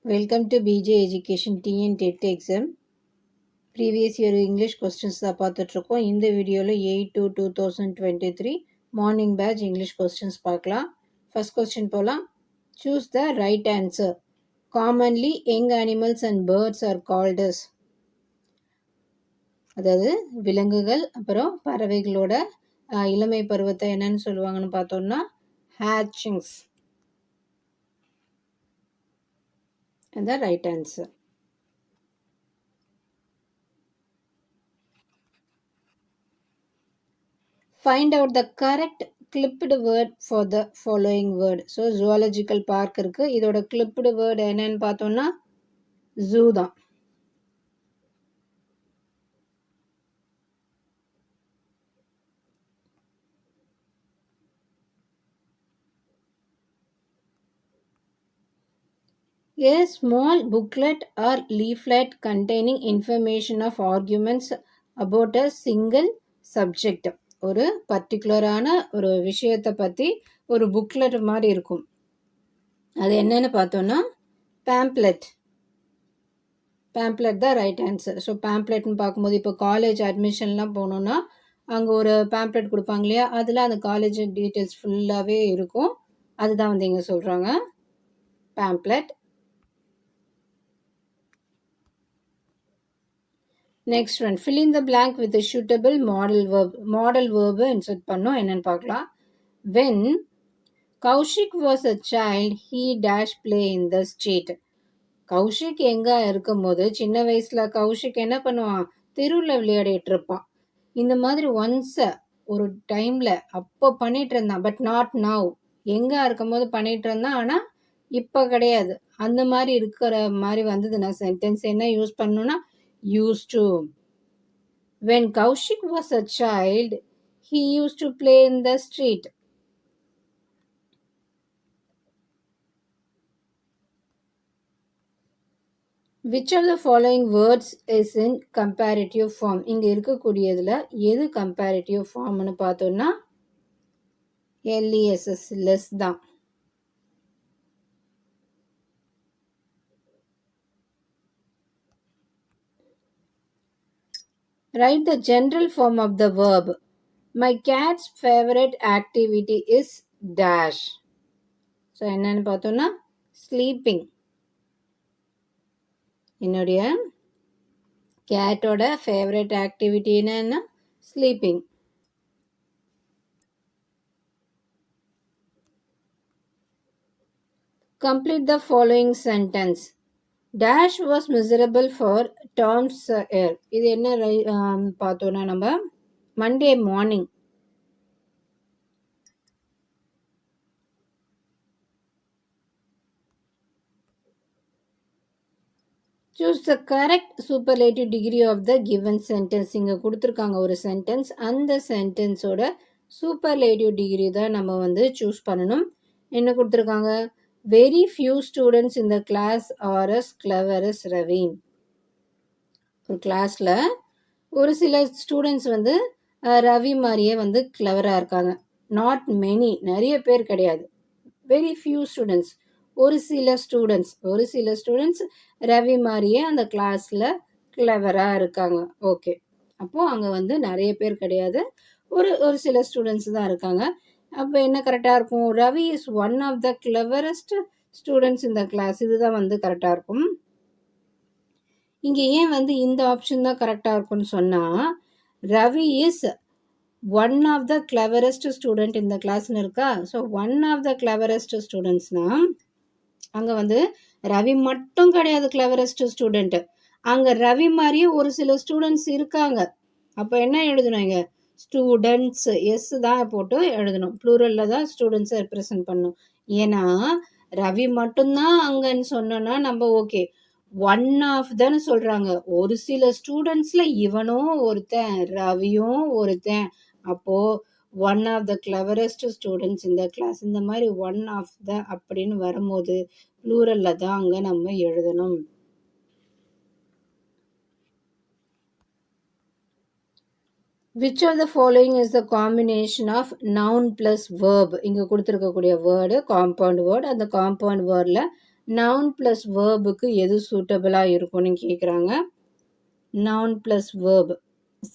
Welcome to BJ Education TN TET exam. Previous year English questions தான் பார்த்துட்ருக்கோம். இந்த வீடியோவில் 8/2/2023 மார்னிங் பேட்ச் இங்கிலீஷ் கொஸ்டின்ஸ் பார்க்கலாம். ஃபர்ஸ்ட் கொஸ்டின் போகலாம். Choose the right answer. Commonly young animals and birds are called as, அதாவது விலங்குகள் அப்புறம் பறவைகளோட இளமை பருவத்தை என்னன்னு சொல்லுவாங்கன்னு பார்த்தோம்னா ஹேட்சிங்ஸ். அந்த right answer. Find out the correct clipped word for the following word. So zoological park இருக்கு. இதோட clipped word என்னன்னு பார்த்தோம்னா zoo தான். A small booklet or leaflet containing information of arguments about a single subject. ஒரு பர்டிகுலரான ஒரு விஷயத்தை பற்றி ஒரு புக்லெட் மாதிரி இருக்கும். அது என்னன்னு பார்த்தோம்னா பேம்ப்ளெட். பேம்ப்ளெட் தான் ரைட் ஆன்சர். ஸோ பேம்ப்ளெட்னு பார்க்கும்போது இப்போ காலேஜ் அட்மிஷன்லாம் போனோன்னா அங்கே ஒரு பேம்ப்ளெட் கொடுப்பாங்க இல்லையா, அதில் அந்த காலேஜ் டீட்டெயில்ஸ் ஃபுல்லாகவே இருக்கும். அதுதான் வந்து இங்கே சொல்கிறாங்க pamphlet. Next one, fill in the blank with a suitable model verb. Model verb insert பண்ணோம். என்னன்னு பார்க்கலாம். When Kaushik was a child, he dash play in the street. Kaushik எங்கே இருக்கும்போது சின்ன வயசில் கௌஷிக் என்ன பண்ணுவான், தெருவில் விளையாடிட்டு இருப்பான். இந்த மாதிரி ஒன்ஸ் ஒரு டைமில் அப்போ பண்ணிட்டு இருந்தான். But not now. எங்கே இருக்கும்போது பண்ணிட்டு இருந்தான், ஆனால் இப்போ கிடையாது. அந்த மாதிரி இருக்கிற மாதிரி வந்ததுன்னா சென்டென்ஸ் என்ன யூஸ் பண்ணணும்னா used to. When Kaushik was a child, he used to play in the street. Which of the following words is in comparative form? இங்கே இருக்கக்கூடியதில் எது comparative formனு பார்த்தோன்னா LESS, less தான். Write the general form of the verb. My cat's favorite activity is dash. So என்னன்னு பார்த்தோன்னா sleeping. என்னுடைய கேட்டோட favourite activity என்னன்னா sleeping. Complete the following sentence. Dash was miserable for Tom's hair. இது என்ன பார்த்தோன்னா நம்ம Monday morning. Choose the correct superlative degree of the given sentence. இங்கே கொடுத்துருக்காங்க ஒரு சென்டென்ஸ். அந்த சென்டென்ஸோட சூப்பர்லேட்டிவ் டிகிரி தான் நம்ம வந்து சூஸ் பண்ணணும். என்ன கொடுத்துருக்காங்க, வெரி ஃபியூ ஸ்டூடெண்ட்ஸ் இந்த class are as clever as Ravi. ஒரு கிளாஸில் ஒரு சில ஸ்டூடெண்ட்ஸ் வந்து ரவி மாதிரியே வந்து கிளவராக இருக்காங்க. நாட் மெனி, நிறைய பேர் கிடையாது. வெரி ஃபியூ ஸ்டூடெண்ட்ஸ், ஒரு சில ஸ்டூடெண்ட்ஸ் ரவி மாதிரியே அந்த கிளாஸில் கிளவராக இருக்காங்க. ஓகே, அப்போது அங்கே வந்து நிறைய பேர் கிடையாது, ஒரு சில ஸ்டூடெண்ட்ஸ் தான் இருக்காங்க. அப்போ என்ன கரெக்டாக இருக்கும், Ravi is one of the cleverest students இந்த கிளாஸ். இதுதான் வந்து கரெக்டாக இருக்கும். இங்கே ஏன் வந்து இந்த ஆப்ஷன் தான் கரெக்டாக இருக்கும்னு சொன்னால், Ravi is one of the cleverest student இந்த கிளாஸ்னு இருக்கா. So one of the cleverest ஸ்டூடெண்ட்ஸ்னால் அங்கே வந்து ரவி மட்டும் கிடையாது கிளவரஸ்ட் ஸ்டூடெண்ட்டு, அங்கே ரவி மாதிரியே ஒரு சில ஸ்டூடெண்ட்ஸ் இருக்காங்க. அப்போ என்ன எழுதணும், இங்கே ஸ்டூடெண்ட்ஸ் எஸ் தான் போட்டு எழுதணும். ப்ளூரலில் தான் ஸ்டூடெண்ட்ஸை ரெப்ரசன்ட் பண்ணணும். ஏன்னா ரவி மட்டும்தான் அங்கன்னு சொன்னோன்னா நம்ம ஓகே, ஒன் ஆஃப் தான்னு சொல்கிறாங்க. ஒரு சில ஸ்டூடெண்ட்ஸில் இவனும் ஒருத்தன் ரவியும் ஒருத்தன். அப்போது one of the cleverest students இந்த கிளாஸ், இந்த மாதிரி ஒன் ஆஃப் த அப்படின்னு வரும்போது ப்ளூரலில் தான் அங்கே நம்ம எழுதணும். Which of the following is the combination of noun plus verb? இங்கே கொடுத்துருக்கக்கூடிய வேர்டு காம்பவுண்ட் வேர்டு. அந்த காம்பவுண்ட் வேர்டில் நவுன் ப்ளஸ் வேர்புக்கு எது சூட்டபிளாக இருக்கும்னு கேட்குறாங்க. நவுன் ப்ளஸ் வேர்ப்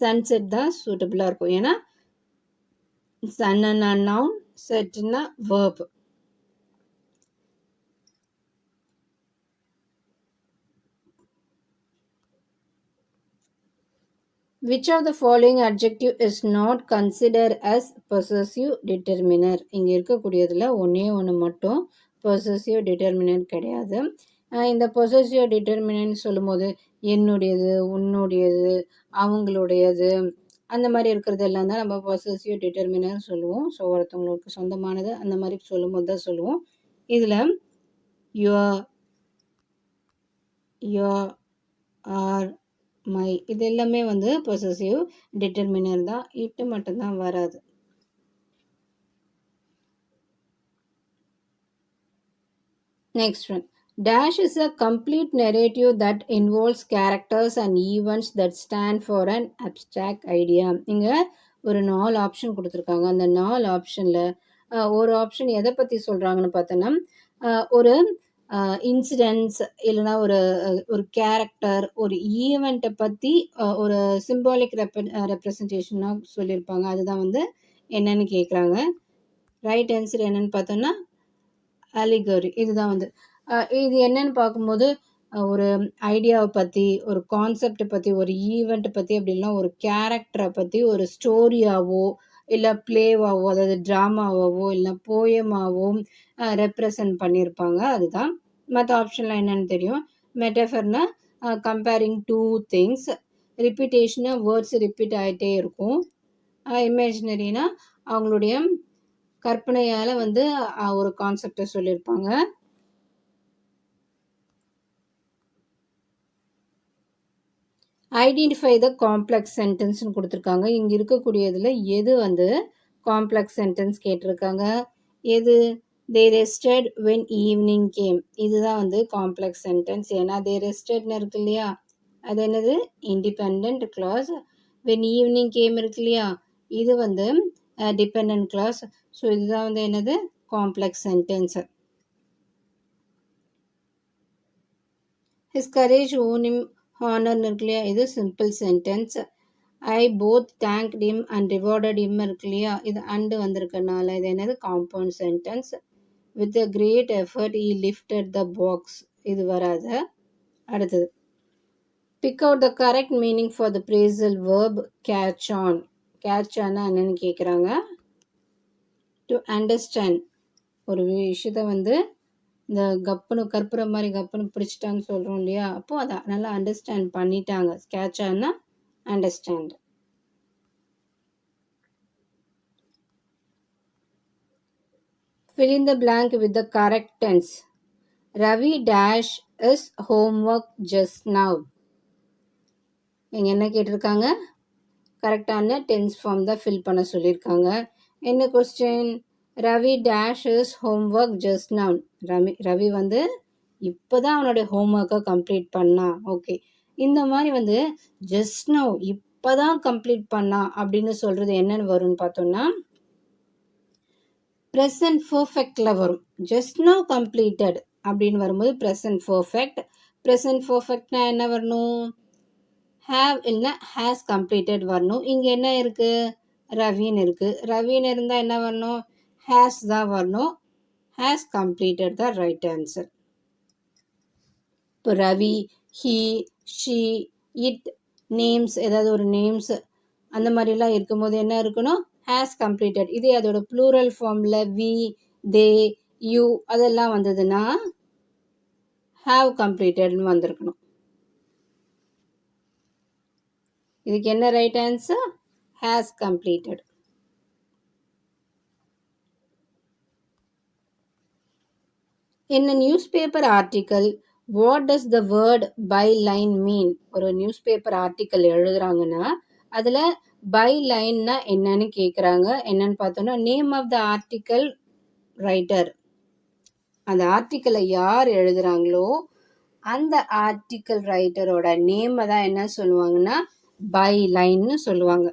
சன்செட் தான் சூட்டபிளாக இருக்கும். ஏன்னா சன்னா நவுன், செட்னா verb. Which of the following adjective is not considered as possessive determiner? இங்கே இருக்கக்கூடியதில் ஒன்று மட்டும் possessive determinant கிடையாது. இந்த possessive determinant சொல்லும்போது என்னுடையது, உன்னுடையது, அவங்களுடையது அந்த மாதிரி இருக்கிறது எல்லாம் தான் நம்ம possessive determinant சொல்லுவோம். ஸோ ஒருத்தவங்களுக்கு சொந்தமானது அந்த மாதிரி சொல்லும்போது தான் சொல்லுவோம். இதில் your, are, மை இது எல்லாமே வந்து பொசசிவ் டிட்டர்மினர் தான். இட்டு மட்டும்தான் வராது. Next one. Dash is a complete narrative that involves characters and events that stand for an abstract idea. இங்கே ஒரு 4 ஆப்ஷன் கொடுத்துருக்காங்க. அந்த 4 ஆப்ஷனில் ஒரு ஆப்ஷன் எதை பற்றி சொல்கிறாங்கன்னு பார்த்தோன்னா ஒரு இன்சிடென்ட்ஸ் இல்லைனா ஒரு கேரக்டர் ஒரு ஈவெண்ட்டை பற்றி ஒரு சிம்பாலிக் ரெப்ரசன்டேஷனாக சொல்லியிருப்பாங்க. அதுதான் வந்து என்னன்னு கேட்குறாங்க. ரைட் ஆன்சர் என்னன்னு பார்த்தோன்னா அலிகரி. இதுதான் வந்து இது என்னன்னு பார்க்கும்போது ஒரு ஐடியாவை பற்றி ஒரு கான்செப்டை பற்றி ஒரு ஈவெண்ட்டை பற்றி அப்படின்னா ஒரு கேரக்டரை பற்றி ஒரு ஸ்டோரியாவோ இல்லை பிளேவாவோ அதாவது ட்ராமாவாவோ இல்லை போயமாவோ ரெப்ரசன்ட் பண்ணியிருப்பாங்க. அதுதான். மற்ற ஆப்ஷனில் என்னென்னு தெரியும். மெட்டஃபர்னா கம்பேரிங் டூ திங்ஸ். ரிப்பீட்டேஷனா வேர்ட்ஸ் ரிப்பீட் ஆகிட்டே இருக்கும். இமேஜினரினா அவங்களுடைய கற்பனையால் வந்து ஒரு கான்செப்டை சொல்லியிருப்பாங்க. ஐடென்டிஃபை த காம்ப்ளெக்ஸ் சென்டென்ஸ்னு கொடுத்துருக்காங்க. இங்கே இருக்கக்கூடியதில் எது வந்து காம்ப்ளெக்ஸ் சென்டென்ஸ் கேட்டிருக்காங்க. எது தே ரெஸ்டட் வென் ஈவினிங் கேம் இதுதான் வந்து காம்ப்ளெக்ஸ் சென்டென்ஸ். ஏன்னா தே ரெஸ்டட்னு இருக்கு இல்லையா, அது என்னது independent clause. When evening game இருக்கு இல்லையா, இது வந்து டிபெண்ட் கிளாஸ். ஸோ இதுதான் வந்து என்னது complex sentence. His courage won him ஹானர்னு இருக்கு இல்லையா, இது simple sentence. I both thanked him and rewarded him இருக்கு இல்லையா, இது அண்டு வந்திருக்கனால இது என்னது compound sentence. With a great effort he lifted the box இது வராது. அடுத்தது pick out the correct meaning for the phrasal verb catch on. Catch ஆன்னா என்னன்னு கேட்குறாங்க. டு அண்டர்ஸ்டாண்ட் ஒரு விஷயத்த வந்து இந்த கப்புனு கற்புற மாதிரி கப்புனு பிடிச்சிட்டான்னு சொல்கிறோம் இல்லையா, அப்போது அதை நல்லா அண்டர்ஸ்டாண்ட் பண்ணிட்டாங்க. கேட்ச் ஆன்னா understand. Fill in the blank with the correct tense. Ravi dash is homework just now. இங்கே என்ன கேட்டிருக்காங்க, கரெக்டான டென்ஸ் ஃபார்ம் தான் ஃபில் பண்ண சொல்லியிருக்காங்க. என்ன question, Ravi dash is homework just now. Ravi வந்து இப்போ தான் அவனுடைய ஹோம்ஒர்க்கை கம்ப்ளீட் பண்ணா. ஓகே, இந்த மாதிரி வந்து ஜஸ்ட் நவ் இப்போ தான் கம்ப்ளீட் பண்ணா அப்படின்னு சொல்கிறது என்னென்னு வரும்னு பார்த்தோம்னா ப்ரெசன்ட் பர்ஃபெக்டில் வரும். ஜஸ்ட் நவ் கம்ப்ளீட்டட் அப்படின்னு வரும்போது ப்ரெசன்ட் பர்ஃபெக்ட். ப்ரெசன்ட் பர்ஃபெக்ட்னா என்ன வரணும், ஹேவ் இல்லைனா ஹேஸ் கம்ப்ளீட்டட் வரணும். இங்கே என்ன இருக்குது, ரவின்னு இருக்குது. ரவின்னு இருந்தால் என்ன வரணும், ஹேஸ் தான் வரணும். ஹேஸ் கம்ப்ளீட்டட் தான் ரைட் ஆன்சர். இப்போ Ravi, he, she, it names ஏதாவது ஒரு நேம்ஸ் அந்த மாதிரிலாம் இருக்கும்போது என்ன இருக்கணும், ஹேஸ் கம்ப்ளீட்டட். இதே அதோட ப்ளூரல் ஃபார்மில் வி, தே, யூ அதெல்லாம் வந்ததுன்னா ஹாவ் கம்ப்ளீட்டட்னு வந்திருக்கணும். இதுக்கு என்ன right answer, has completed. In a newspaper article, what does the word byline mean? ஒரு நியூஸ் பேப்பர் ஆர்டிக்கல் எழுதுறாங்கன்னா அதில் பை லைன்னா என்னன்னு கேட்குறாங்க. என்னன்னு பார்த்தோன்னா name of the article writer. அந்த ஆர்டிக்கலை யார் எழுதுகிறாங்களோ அந்த ஆர்டிக்கல் ரைட்டரோட நேமை தான் என்ன சொல்லுவாங்கன்னா பை லைன்னு சொல்லுவாங்க.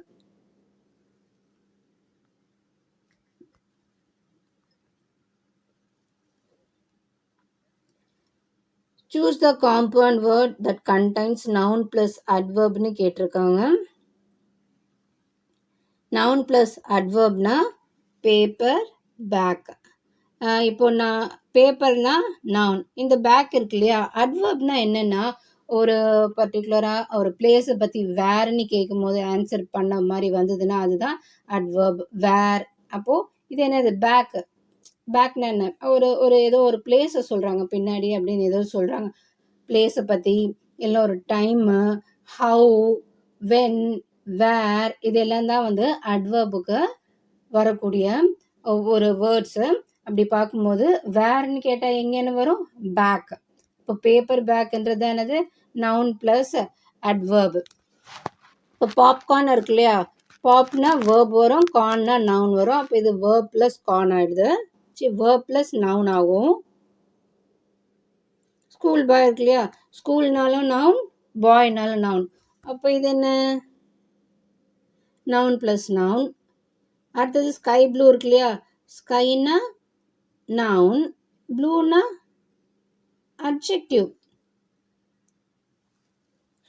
Choose the compound word that contains noun plus அட்வர்ப்னு கேட்டிருக்காங்க. நவுன் ப்ளஸ் அட்வர்ப்னா பேப்பர், பேக். இப்போ நான் பேப்பர்னா நவுன், இந்த பேக் இருக்கு இல்லையா, அட்வர்ப்னா என்னன்னா ஒரு பர்டிகுலராக ஒரு பிளேஸை பற்றி வேர்னு கேட்கும் போது ஆன்சர் பண்ண மாதிரி வந்ததுன்னா அதுதான் அட்வர்ப். வேர். அப்போது இது என்னது, பேக். பேக்னா என்ன, ஒரு ஒரு ஏதோ ஒரு பிளேஸை சொல்கிறாங்க பின்னாடி அப்படின்னு ஏதோ சொல்கிறாங்க, பிளேஸை பற்றி, இல்லை ஒரு டைமு, ஹவு, வென், வேர், இதெல்லாம் தான் வந்து அட்வர்புக்கு வரக்கூடிய ஒரு வேர்ட்ஸு. அப்படி பார்க்கும்போது வேர்னு கேட்டால் எங்கேன்னு வரும், பேக். இப்போ பேப்பர் பேக்ன்றது என்னது, நவுன் ப்ளஸ் அட்வர்ப். இப்போ பாப்கார்ன் இருக்கு இல்லையா, பாப்னா வேர்ப் வரும், கார்ன்னா நவுன் வரும். அப்போ இது வேர்ப் ப்ளஸ் கார்ன் ஆகிடுது, வேர்ப் ப்ளஸ் நவுன் ஆகும். ஸ்கூல் பாய் இருக்கு இல்லையா, ஸ்கூல்னாலும் நவுன், பாய்னாலும் நவுன். அப்போ இது என்ன, நவுன் ப்ளஸ் நவுன். அடுத்தது ஸ்கை ப்ளூ இருக்கு இல்லையா, ஸ்கைன்னா நவுன், ப்ளூனா அட்ஜெக்டிவ்.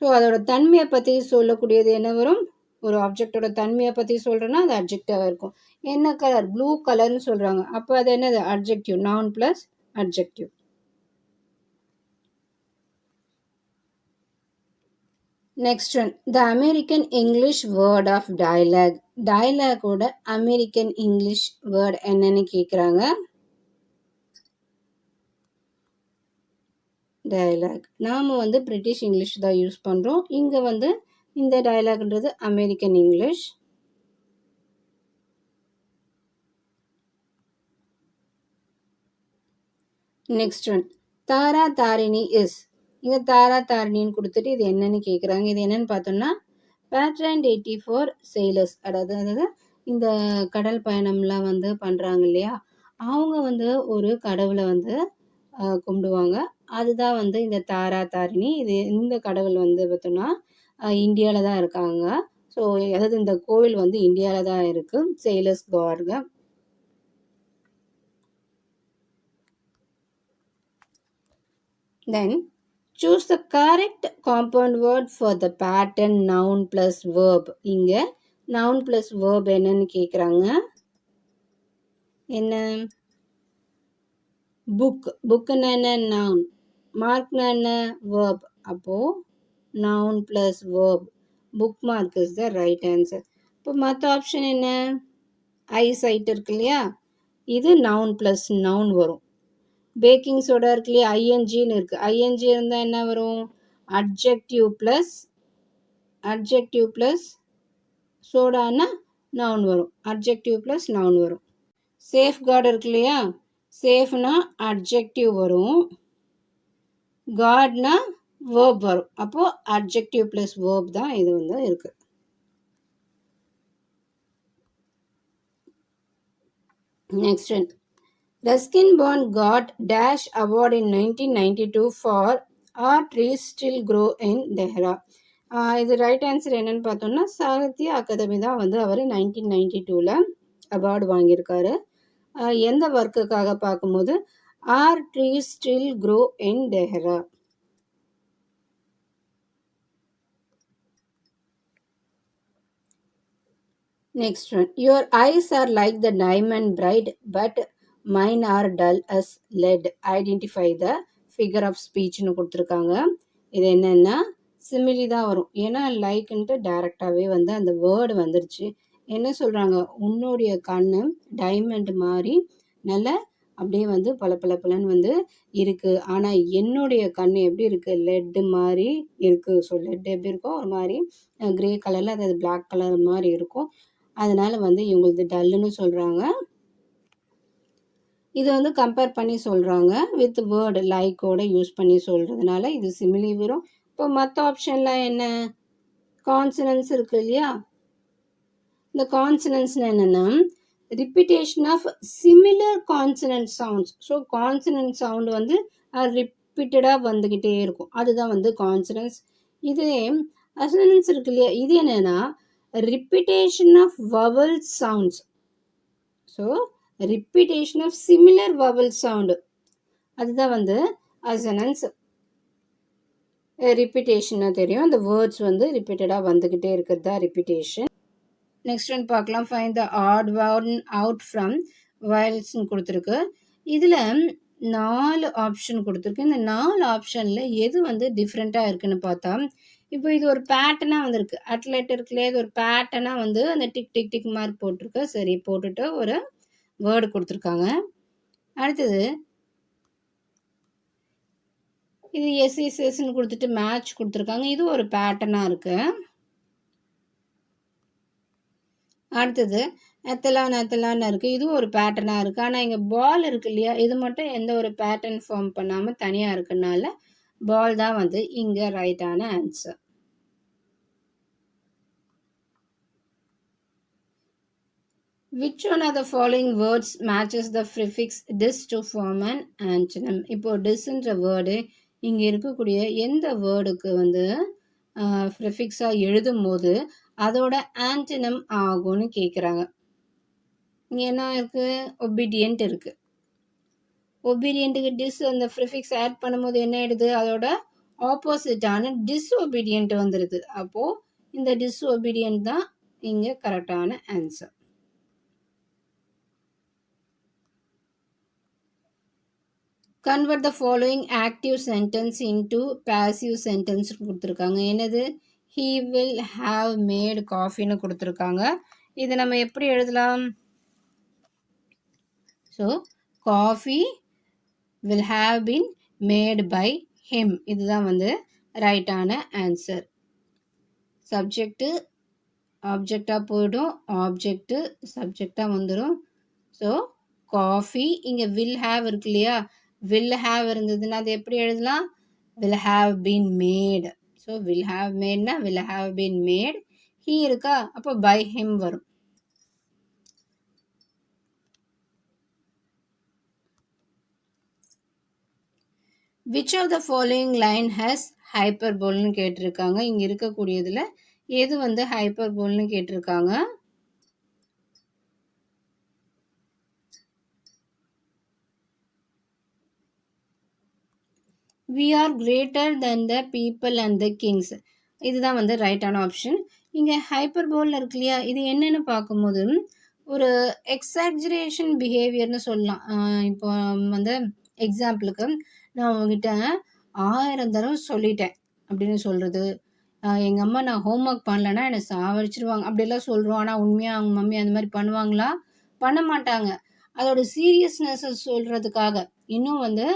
ஸோ அதோட தன்மையை பற்றி சொல்லக்கூடியது என்ன வரும், ஒரு ஆப்ஜெக்டோட தன்மையை பற்றி சொல்கிறேன்னா அது அட்ஜெக்டிவாக இருக்கும். என்ன கலர், ப்ளூ கலர்னு சொல்கிறாங்க, அப்போ அது என்னது, adjective. Noun plus adjective. Next one, the American English word of dialogue. டயலாகோட அமெரிக்கன் இங்கிலீஷ் வேர்ட் என்னன்னு கேட்குறாங்க. டயலாக் நாம் வந்து பிரிட்டிஷ் இங்கிலீஷ் தான் யூஸ் பண்ணுறோம், இங்கே வந்து இந்த டயலாக்ன்றது American English. Next one, Tara Tarini is. இங்கே தாரா தாரிணின்னு கொடுத்துட்டு இது என்னன்னு கேட்குறாங்க. இது என்னன்னு பார்த்தோம்னா பேட்ரன் டேட்டி ஃபார் செயிலர்ஸ். அதாவது இந்த கடல் பயணம்லாம் வந்து பண்ணுறாங்க இல்லையா, அவங்க வந்து ஒரு கடவுளை வந்து கும்பிடுவாங்க, அதுதான் வந்து இந்த தாரா தாரிணி. இது இந்த கடவுள் வந்து பார்த்தோம்னா இந்தியாவில் தான் இருக்காங்க. ஸோ அதாவது இந்த கோவில் வந்து இந்தியாவில் தான் இருக்குது, sailors கார்டுங்க. Then choose the correct compound word for the pattern noun plus verb. இங்க noun plus verb என்னன்னு கேக்குறாங்க. என்ன, புக். புக்குன்னா என்ன, noun. மார்க்னா என்ன, verb. அப்போ noun plus verb. bookmark is the right answer. இப்போ மற்ற ஆப்ஷன் என்ன, ஐசைட் இருக்கு இல்லையா, இது noun plus noun வரும். பேக்கிங் சோடா இருக்கு இல்லையா, ஐஎன்ஜின்னு இருக்குது, ஐஎன்ஜி இருந்தால் என்ன வரும், அட்ஜெக்டிவ் ப்ளஸ் சோடானா நவுன் வரும், அட்ஜெக்டிவ் ப்ளஸ் நவுன் வரும். சேஃப் கார்டு இருக்கு இல்லையா, சேஃப்னா அட்ஜெக்டிவ் வரும், கார்ட்னா வேர்ப் வரும். அப்போது அட்ஜெக்டிவ் ப்ளஸ் வேர்ப் தான் இது வந்து இருக்குது. Next one, Ruskin Bond got Dash Award in 1992 for Our Trees Still Grow in Dehra. இது ரைட் ஆன்சர் என்னன்னு பார்த்தோம்னா சாகித்ய அகாதமி தான் வந்து அவர் 1992 அவார்டு வாங்கியிருக்காரு. எந்த ஒர்க்குக்காக பார்க்கும்போது Our Trees Still Grow in Dehra. Next one, your eyes are like the diamond bright but mine are dull as lead. Identify the figure of speechனு கொடுத்துருக்காங்க. இது என்னென்னா சிமிலி தான் வரும், ஏன்னா லைக்குன்ட்டு டைரெக்டாகவே வந்து அந்த வேர்டு வந்துருச்சு. என்ன சொல்கிறாங்க, உன்னுடைய கண்ணு டைமண்ட் மாதிரி நல்ல அப்படியே வந்து பளபளன்னு வந்து இருக்குது, ஆனால் என்னுடைய கண் எப்படி இருக்குது, லெட்டு மாதிரி இருக்குது. ஸோ லெட் எப்படி இருக்கும், ஒரு மாதிரி க்ரே கலரில், அதாவது பிளாக் கலர் மாதிரி இருக்கும், அதனால் வந்து இவங்களுக்கு டல்லுன்னு சொல்கிறாங்க. இது வந்து கம்பேர் பண்ணி சொல்கிறாங்க வித் வேர்டு லைக்கோட யூஸ் பண்ணி சொல்கிறதுனால இது சிமிலி வரும். இப்போ மற்ற ஆப்ஷன்லாம் என்ன, கான்சனன்ஸ் இருக்குது இல்லையா, இந்த கான்சனன்ஸ்னால் என்னென்னா repetition of similar consonant sounds. So consonant sound வந்து ரிப்பீட்டடாக வந்துக்கிட்டே இருக்கும், அதுதான் வந்து கான்சனன்ஸ். இதே அசனன்ஸ் இருக்கு இல்லையா, இது என்னென்னா repetition of vowel sounds. So repetition of similar vowel sound, அதுதான் வந்து அசனன்ஸ். ரிப்பீட்டேஷனாக தெரியும். அந்த வேர்ட்ஸ் வந்து ரிப்பீட்டடாக வந்துக்கிட்டே இருக்கிறது தான் ரிப்பீட்டேஷன். நெக்ஸ்ட் ஒன் பார்க்கலாம். Find the odd one out from வயல்ஸ்ன்னு கொடுத்துருக்கு. இதில் 4 ஆப்ஷன் கொடுத்துருக்கு. இந்த 4 ஆப்ஷனில் எது வந்து டிஃப்ரெண்ட்டாக இருக்குன்னு பார்த்தா, இப்போ இது ஒரு பேட்டர்னாக வந்திருக்கு. அட்லெட் இருக்குல்லையே, இது ஒரு பேட்டர்னாக வந்து அந்த டிக் டிக் டிக் மார்க் போட்டிருக்கு. சரி, போட்டுட்டு ஒரு வேர்டு கொடுத்துருக்காங்க. அடுத்தது இது எஸ்இஎஸ்எஸ்ன்னு கொடுத்துட்டு மேட்ச் கொடுத்துருக்காங்க. இது ஒரு பேட்டர்னாக இருக்குது. அடுத்தது எத்தலான்னு இருக்குது. இதுவும் ஒரு பேட்டர்னாக இருக்குது. ஆனால் இங்கே பால் இருக்கு இல்லையா, இது மட்டும் எந்த ஒரு பேட்டர்ன் ஃபார்ம் பண்ணாமல் தனியாக இருக்குனால பால் தான் வந்து இங்கே ரைட்டான answer. Which one of the following words matches the prefix dis to form an antonym? இப்போ disன்ற வேர்டு இங்கே இருக்கக்கூடிய எந்த வேர்டுக்கு வந்து ப்ரிஃபிக்ஸாக எழுதும் போது அதோட ஆன்டனம் ஆகும்னு கேட்குறாங்க. இங்கே என்ன இருக்குது? ஒபீடியன்ட் இருக்குது. ஒபீடியண்ட்டுக்கு டிஸ் அந்த ப்ரிஃபிக்ஸ் ஆட் பண்ணும்போது என்ன ஆயிடுது? அதோட ஆப்போசிட்டான டிஸ்ஒபீடியன்ட் வந்துடுது. அப்போது இந்த டிஸ்ஒபீடியன்ட் தான் இங்கே கரெக்டான answer. Convert the following active sentence into passive sentence கொடுத்துருக்காங்க. என்னது? He will have made coffeeன்னு கொடுத்துருக்காங்க. இது நம்ம எப்படி எழுதலாம்? So coffee will have been made by him. இதுதான் வந்து ரைட்டான ஆன்சர். சப்ஜெக்டு ஆப்ஜெக்டாக போய்டும், ஆப்ஜெக்டு சப்ஜெக்டாக வந்துடும். ஸோ காஃபி இங்கே வில் ஹாவ் இருக்கு இல்லையா, வில் ஹாவ் இருந்ததுன்னா அது எப்படி எழுதலாம்? Will have been made. So will have மேட்னா will have been made. He இருக்கா, அப்போ பை ஹிம் வரும். Which of the following line has ஹைப்பர்போல்னு கேட்டிருக்காங்க. இங்கே இருக்கக்கூடியதில் எது வந்து ஹைப்பர்போல்னு கேட்டிருக்காங்க. We are greater than the people and the kings. இதுதான் வந்து ரைட்டான ஆப்ஷன். இங்கே ஹைப்பர்போல் இருக்கு இல்லையா, இது என்னென்னு பார்க்கும்போது ஒரு எக்ஸாக்ஜரேஷன் பிஹேவியர்னு சொல்லலாம். இப்போ வந்து எக்ஸாம்பிளுக்கு நான் உங்ககிட்ட 1000 தடவை சொல்லிட்டேன் அப்படின்னு சொல்கிறது. எங்கள் அம்மா நான் ஹோம்ஒர்க் பண்ணலைன்னா என்னை சாவடிச்சிருவாங்க அப்படிலாம் சொல்கிறோம். ஆனால் உண்மையாக அவங்க மம்மி அந்த மாதிரி பண்ணுவாங்களா? பண்ண மாட்டாங்க. அதோட சீரியஸ்னஸை சொல்கிறதுக்காக, இன்னும் வந்து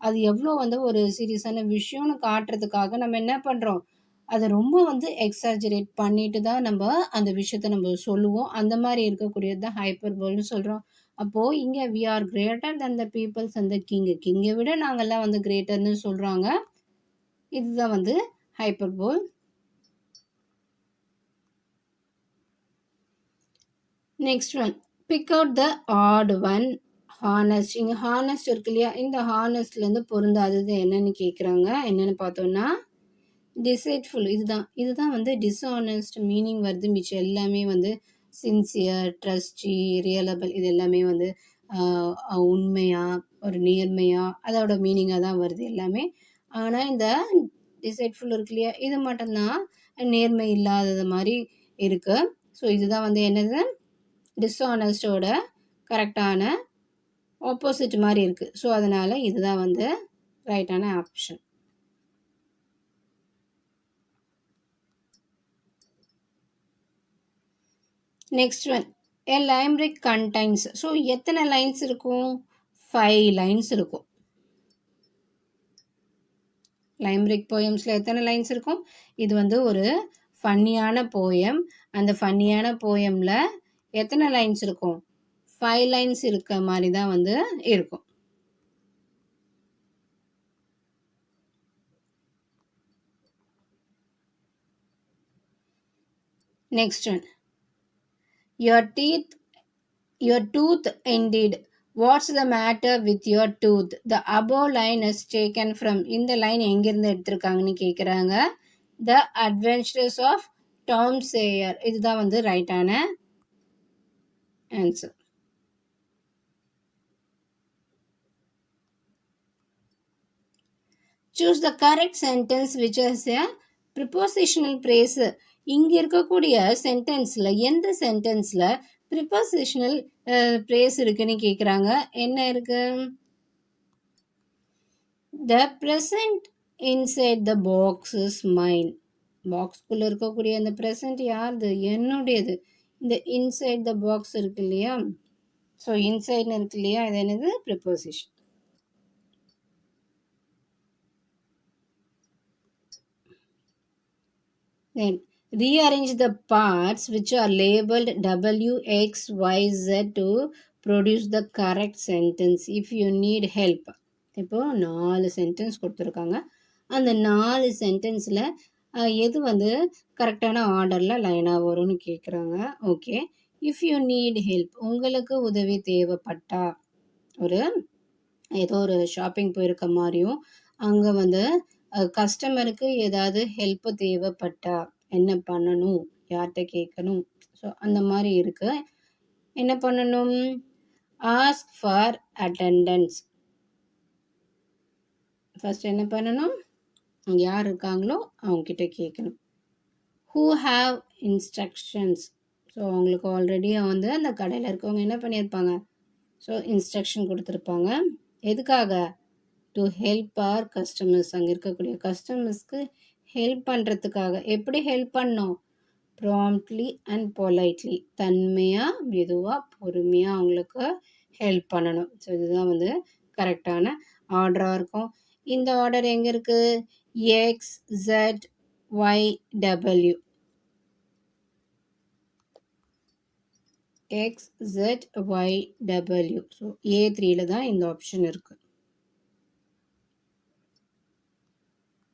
அது எவ்வளோ வந்து ஒரு சீரியஸான விஷயம்னு காட்டுறதுக்காக நம்ம என்ன பண்ணுறோம், அதை ரொம்ப வந்து எக்ஸாஜரேட் பண்ணிட்டு தான் நம்ம அந்த விஷயத்த நம்ம சொல்லுவோம். அந்த மாதிரி இருக்கக்கூடியது தான் ஹைப்பர்போல்னு சொல்கிறோம். அப்போது இங்கே we are greater than the peoples அந்த கிங்கை விட நாங்கள்லாம் வந்து கிரேட்டர்னு சொல்கிறாங்க. இதுதான் வந்து hyperbole. Next one, pick out the odd one. Honest. இங்கே ஹானஸ்ட் இருக்கு இல்லையா, இந்த ஹானஸ்ட்லேருந்து பொருந்தாதது என்னன்னு கேட்குறாங்க. என்னென்னு பார்த்தோன்னா டிசைட்ஃபுல். இதுதான் வந்து டிஸ்ஆனஸ்ட் மீனிங் வருது. மிச்சம் எல்லாமே வந்து சின்சியர், ட்ரஸ்டி, ரியலபிள், இது எல்லாமே வந்து உண்மையா, ஒரு நேர்மையா, அதோட மீனிங்காக தான் வருது எல்லாமே. ஆனால் இந்த டிசைட்ஃபுல் இருக்கு இல்லையா, இது மட்டும்தான் நேர்மை இல்லாதது மாதிரி இருக்கு. ஸோ இதுதான் வந்து என்னது, டிஸ்ஆனஸ்டோட கரெக்டான ஆப்போசிட் மாதிரி இருக்குது. ஸோ அதனால் இதுதான் வந்து ரைட்டான ஆப்ஷன். நெக்ஸ்ட் ஒன், எ லைம்ரிக் கண்டைன்ஸ். ஸோ எத்தனை லைன்ஸ் இருக்கும்? 5 லைன்ஸ் இருக்கும். லைம்ரிக் போயம்ஸில் எத்தனை லைன்ஸ் இருக்கும்? இது வந்து ஒரு ஃபன்னியான போயம். அந்த ஃபன்னியான போயமில் எத்தனை லைன்ஸ் இருக்கும்? 5 லைன்ஸ் இருக்க மாதிரி தான் வந்து இருக்கும். Next one, your tooth indeed. What's the matter with your tooth? The above line is taken from. இந்த லைன் எங்கிருந்து எடுத்திருக்காங்கன்னு கேட்குறாங்க. The Adventures of Tom Sawyer. இதுதான் வந்து ரைட்டான answer. Choose the correct sentence which has a prepositional phrase. இங்க இருக்கக்கூடிய சென்டென்ஸ்ல எந்த சென்டென்ஸ்ல prepositional phrase இருக்குன்னு கேக்குறாங்க. என்ன இருக்கு? The present inside the box is mine. பாக்ஸ்குள்ள இருக்கக்கூடிய அந்த present யாருது? என்னுடையது. இந்த inside the box இருக்கு இல்லையா? ஸோ இன்சைட்னு இருக்கு இல்லையா? இது என்னது? Preposition. Then rearrange the parts which are labeled W, X, Y, Z to produce the correct sentence if you need help. இப்போ 4 சென்டென்ஸ் கொடுத்துருக்காங்க. அந்த 4 சென்டென்ஸில் எது வந்து கரெக்டான ஆர்டரில் லைனாக வரும்னு கேட்குறாங்க. Okay. If you need help, உங்களுக்கு உதவி தேவைப்பட்டா, ஏதோ ஒரு ஷாப்பிங் போயிருக்க மாதிரியும் அங்கே வந்து கஸ்டமருக்கு ஏதாவது ஹெல்ப் தேவைப்பட்டா என்ன பண்ணணும், யார்கிட்ட கேட்கணும், ஸோ அந்த மாதிரி இருக்கு. என்ன பண்ணணும்? Ask for attendance. ஃபர்ஸ்ட் என்ன பண்ணணும்? யார் இருக்காங்களோ அவங்கக்கிட்ட கேட்கணும். Who have instructions. ஸோ அவங்களுக்கு ஆல்ரெடி வந்து அந்த கடையில் இருக்கவங்க என்ன பண்ணியிருப்பாங்க? ஸோ இன்ஸ்ட்ரக்ஷன் கொடுத்துருப்பாங்க. எதுக்காக? To help our customers. அங்கே இருக்கக்கூடிய கஸ்டமர்ஸ்க்கு ஹெல்ப் பண்ணுறதுக்காக. எப்படி ஹெல்ப் பண்ணோம்? Promptly and politely. தன்மையாக, மெதுவாக, பொறுமையாக அவங்களுக்கு ஹெல்ப் பண்ணணும். ஸோ இதுதான் வந்து கரெக்டான ஆர்டராக இருக்கும். இந்த ஆர்டர் எங்கே இருக்குது? X, Z, Y, W. X, Z, Y, W. So A3ல தான் இந்த ஆப்ஷன் இருக்குது.